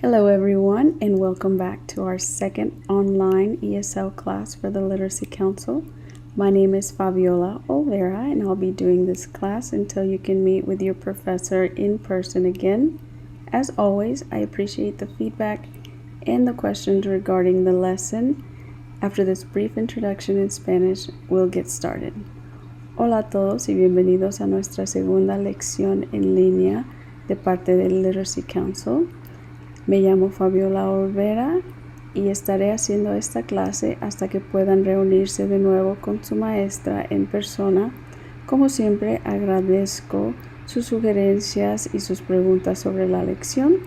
Hello everyone, and welcome back to our second online ESL class for the Literacy Council. My name is Faviola Olvera, and I'll be doing this class until you can meet with your professor in person again. As always, I appreciate the feedback and the questions regarding the lesson. After this brief introduction in Spanish, we'll get started. Hola a todos y bienvenidos a nuestra segunda lección en línea de parte del Literacy Council. Me llamo Faviola Olvera y estaré haciendo esta clase hasta que puedan reunirse de nuevo con su maestra en persona. Como siempre, agradezco sus sugerencias y sus preguntas sobre la lección.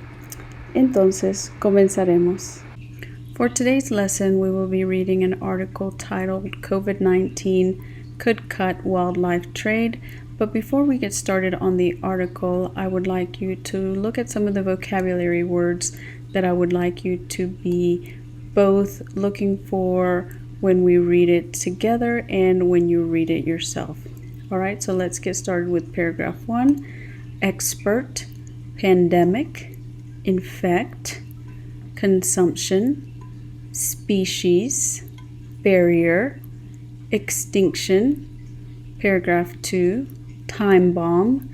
Entonces, comenzaremos. For today's lesson, we will be reading an article titled COVID-19 Could Cut Wildlife Trade. But before we get started on the article, I would like you to look at some of the vocabulary words that I would like you to be both looking for when we read it together and when you read it yourself. All right, so let's get started with paragraph 1. Expert, pandemic, infect, consumption, species, barrier, extinction. Paragraph 2. Time bomb,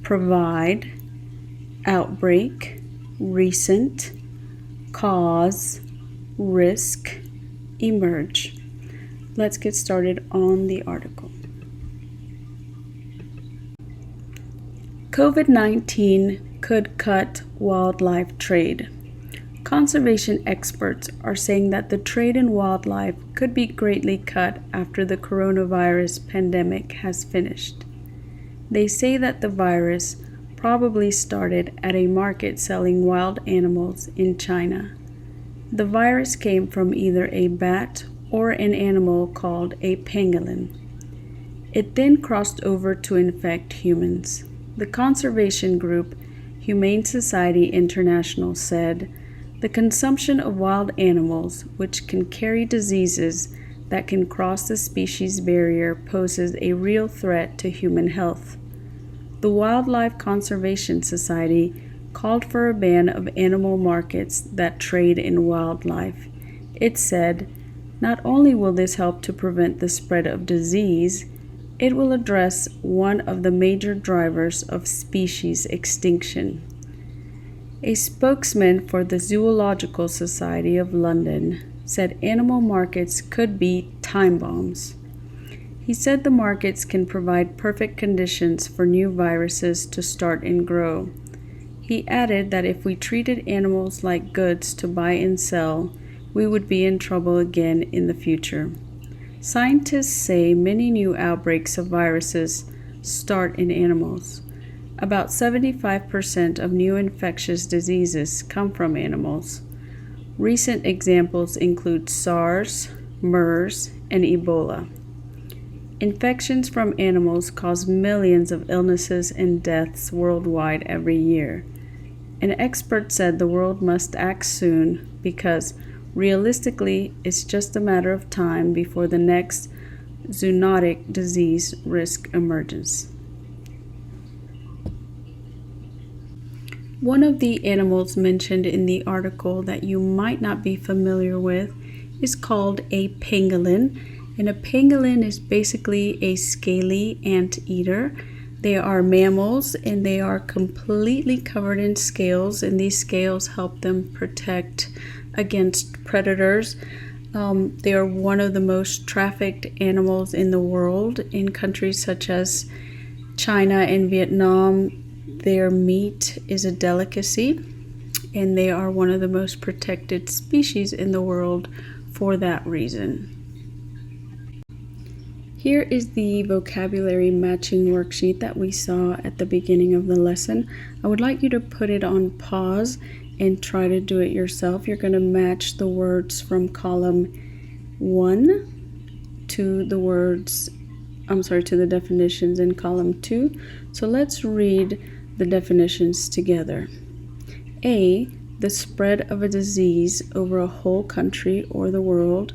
provide, outbreak, recent, cause, risk, emerge. Let's get started on the article. COVID-19 could cut wildlife trade. Conservation experts are saying that the trade in wildlife could be greatly cut after the coronavirus pandemic has finished. They say that the virus probably started at a market selling wild animals in China. The virus came from either a bat or an animal called a pangolin. It then crossed over to infect humans. The conservation group Humane Society International said, "The consumption of wild animals, which can carry diseases that can cross the species barrier, poses a real threat to human health." The Wildlife Conservation Society called for a ban of animal markets that trade in wildlife. It said, "Not only will this help to prevent the spread of disease, it will address one of the major drivers of species extinction." A spokesman for the Zoological Society of London said animal markets could be time bombs. He said the markets can provide perfect conditions for new viruses to start and grow. He added that if we treated animals like goods to buy and sell, we would be in trouble again in the future. Scientists say many new outbreaks of viruses start in animals. About 75% of new infectious diseases come from animals. Recent examples include SARS, MERS, and Ebola. Infections from animals cause millions of illnesses and deaths worldwide every year. An expert said the world must act soon because, realistically, it's just a matter of time before the next zoonotic disease risk emerges. One of the animals mentioned in the article that you might not be familiar with is called a pangolin. And a pangolin is basically a scaly anteater. They are mammals and they are completely covered in scales, and these scales help them protect against predators. They are one of the most trafficked animals in the world. In countries such as China and Vietnam, their meat is a delicacy, and they are one of the most protected species in the world for that reason. Here is the vocabulary matching worksheet that we saw at the beginning of the lesson. I would like you to put it on pause and try to do it yourself. You're going to match the words from column 1 to the definitions in column 2. So let's read the definitions together. A, the spread of a disease over a whole country or the world.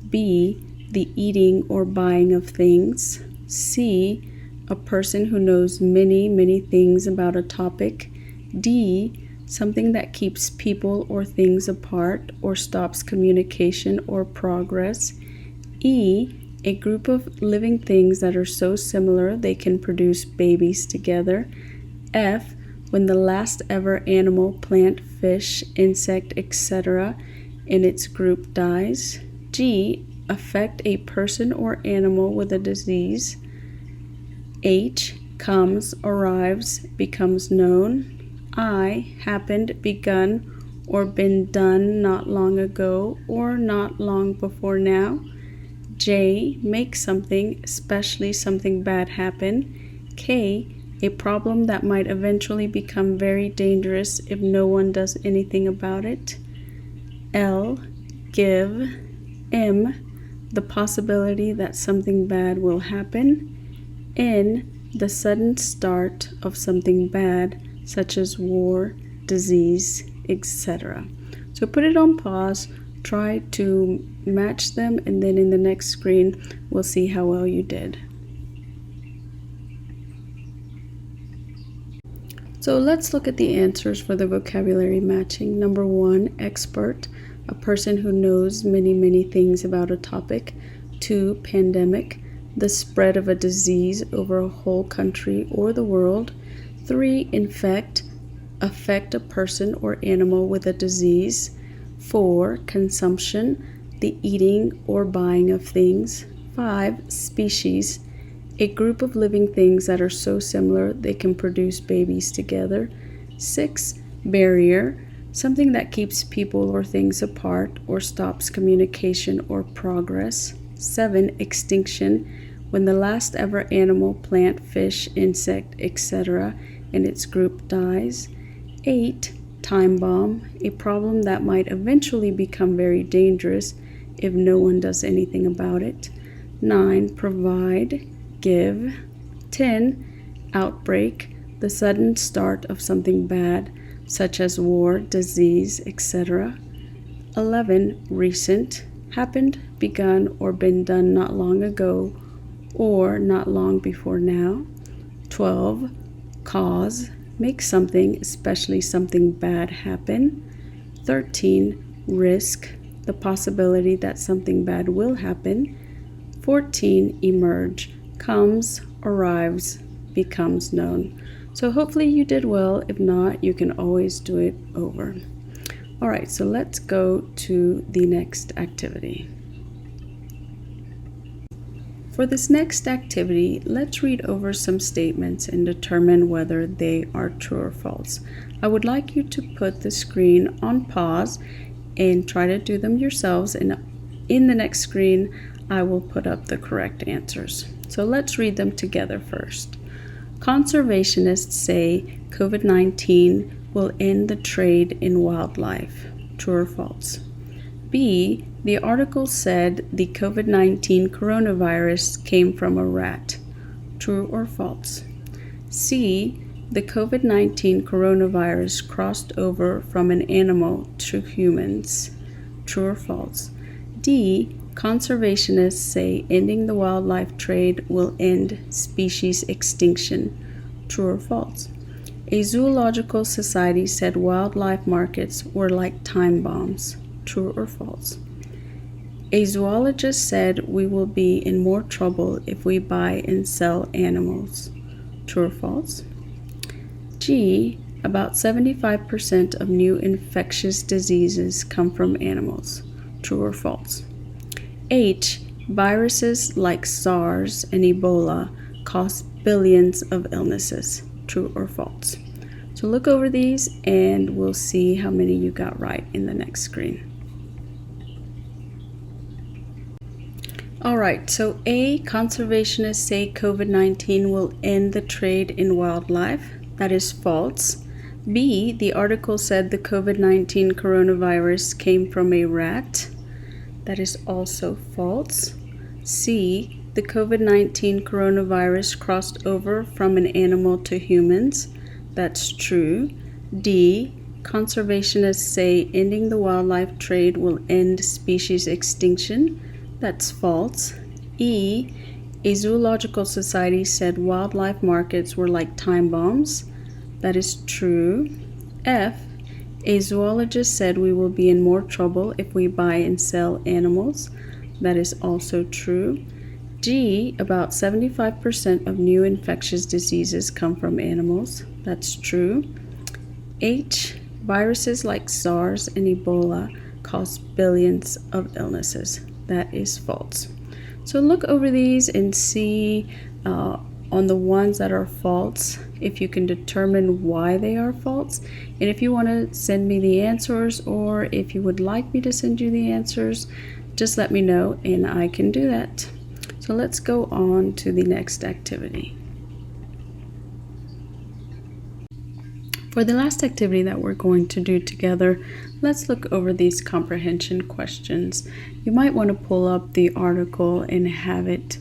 B, the eating or buying of things. C, a person who knows many things about a topic. D, something that keeps people or things apart or stops communication or progress. E, a group of living things that are so similar they can produce babies together. F, when the last ever animal, plant, fish, insect, etc. in its group dies. G, affect a person or animal with a disease. H, comes, arrives, becomes known. I, happened, begun, or been done not long ago or not long before now. J, make something, especially something bad, happen. K, a problem that might eventually become very dangerous if no one does anything about it. L, give. M, the possibility that something bad will happen. N, the sudden start of something bad, such as war, disease, etc. So put it on pause, try to match them, and then in the next screen, we'll see how well you did. So let's look at the answers for the vocabulary matching. Number 1, expert, a person who knows many things about a topic. 2, pandemic, the spread of a disease over a whole country or the world. 3, infect, affect a person or animal with a disease. 4, consumption, the eating or buying of things. 5, species, a group of living things that are so similar they can produce babies together. 6, barrier, something that keeps people or things apart or stops communication or progress. 7, extinction, when the last ever animal, plant, fish, insect, etc. in its group dies. 8, time bomb, a problem that might eventually become very dangerous if no one does anything about it. 9, provide, give. 10, outbreak, the sudden start of something bad, such as war, disease, etc. 11, recent, happened, begun, or been done not long ago or not long before now. 12, cause, make something, especially something bad, happen. 13, risk, the possibility that something bad will happen. 14, emerge, comes, arrives, becomes known. So hopefully you did well. If not, you can always do it over. All right, so let's go to the next activity. For this next activity, let's read over some statements and determine whether they are true or false. I would like you to put the screen on pause and try to do them yourselves, and in the next screen, I will put up the correct answers. So let's read them together first. Conservationists say COVID-19 will end the trade in wildlife. True or false? B, the article said the COVID-19 coronavirus came from a rat. True or false? C, the COVID-19 coronavirus crossed over from an animal to humans. True or false? D, conservationists say ending the wildlife trade will end species extinction. True or false? A zoological society said wildlife markets were like time bombs. True or false? A zoologist said we will be in more trouble if we buy and sell animals. True or false? G, about 75% of new infectious diseases come from animals. True or false? H, viruses like SARS and Ebola cause billions of illnesses. True or false? So look over these and we'll see how many you got right in the next screen. All right, so A, conservationists say COVID-19 will end the trade in wildlife. That is false. B, the article said the COVID-19 coronavirus came from a rat. That is also false. C, the COVID-19 coronavirus crossed over from an animal to humans. That's true. D, conservationists say ending the wildlife trade will end species extinction. That's false. E, a zoological society said wildlife markets were like time bombs. That is true. F, A zoologist said we will be in more trouble if we buy and sell animals. That is also true. G, about 75% of new infectious diseases come from animals. That's true. H, viruses like SARS and Ebola cause billions of illnesses. That is false. So look over these and see on the ones that are false if you can determine why they are false. And if you want to send me the answers, or if you would like me to send you the answers, just let me know and I can do that. So let's go on to the next activity. For the last activity that we're going to do together, let's look over these comprehension questions. You might want to pull up the article and have it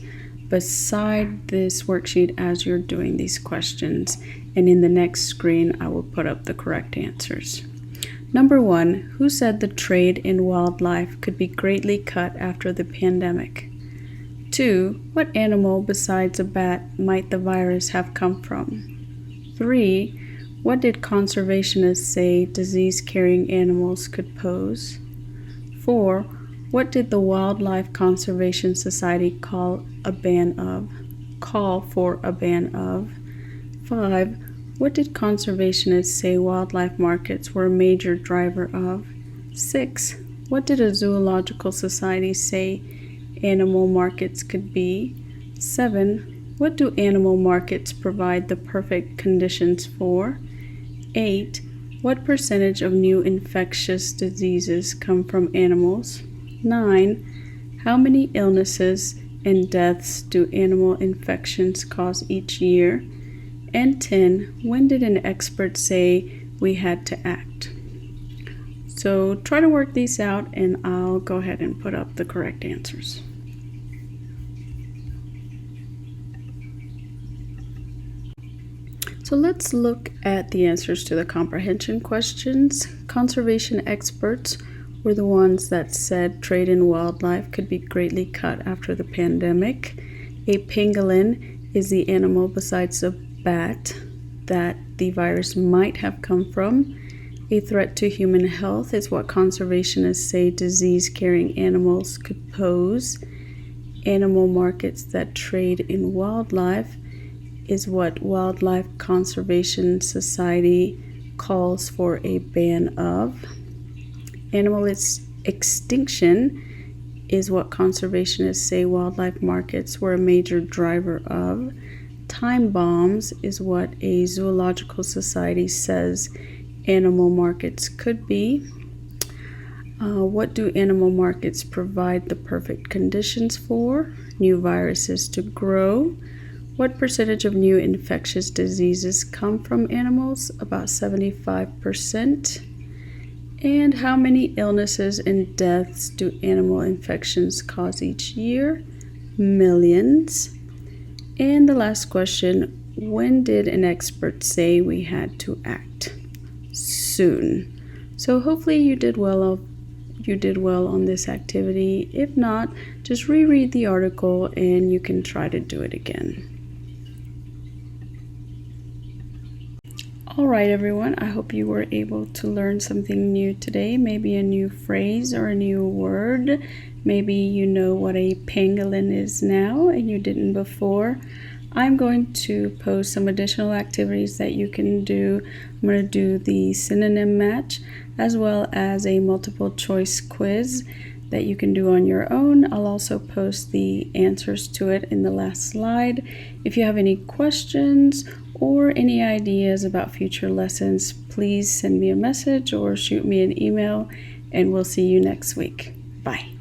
beside this worksheet as you're doing these questions. And in the next screen, I will put up the correct answers. Number 1, who said the trade in wildlife could be greatly cut after the pandemic? 2, what animal besides a bat might the virus have come from? 3, what did conservationists say disease-carrying animals could pose? 4, what did the Wildlife Conservation Society call for a ban of? 5, what did conservationists say wildlife markets were a major driver of? 6, what did a zoological society say animal markets could be? 7, what do animal markets provide the perfect conditions for? 8, what percentage of new infectious diseases come from animals? 9, how many illnesses and deaths do animal infections cause each year? And 10, when did an expert say we had to act? So try to work these out and I'll go ahead and put up the correct answers. So let's look at the answers to the comprehension questions. Conservation experts were the ones that said trade in wildlife could be greatly cut after the pandemic. A pangolin is the animal besides a bat that the virus might have come from. A threat to human health is what conservationists say disease-carrying animals could pose. Animal markets that trade in wildlife is what Wildlife Conservation Society calls for a ban of. Animal extinction is what conservationists say wildlife markets were a major driver of. Time bombs is what a zoological society says animal markets could be. What do animal markets provide the perfect conditions for? New viruses to grow. What percentage of new infectious diseases come from animals? About 75%. And how many illnesses and deaths do animal infections cause each year? Millions. And the last question, when did an expert say we had to act? Soon. So hopefully you did well on this activity. If not, just reread the article and you can try to do it again. All right, everyone, I hope you were able to learn something new today, maybe a new phrase or a new word. Maybe you know what a pangolin is now and you didn't before. I'm going to post some additional activities that you can do. I'm going to do the synonym match as well as a multiple choice quiz that you can do on your own. I'll also post the answers to it in the last slide. If you have any questions or any ideas about future lessons, please send me a message or shoot me an email, and we'll see you next week. Bye.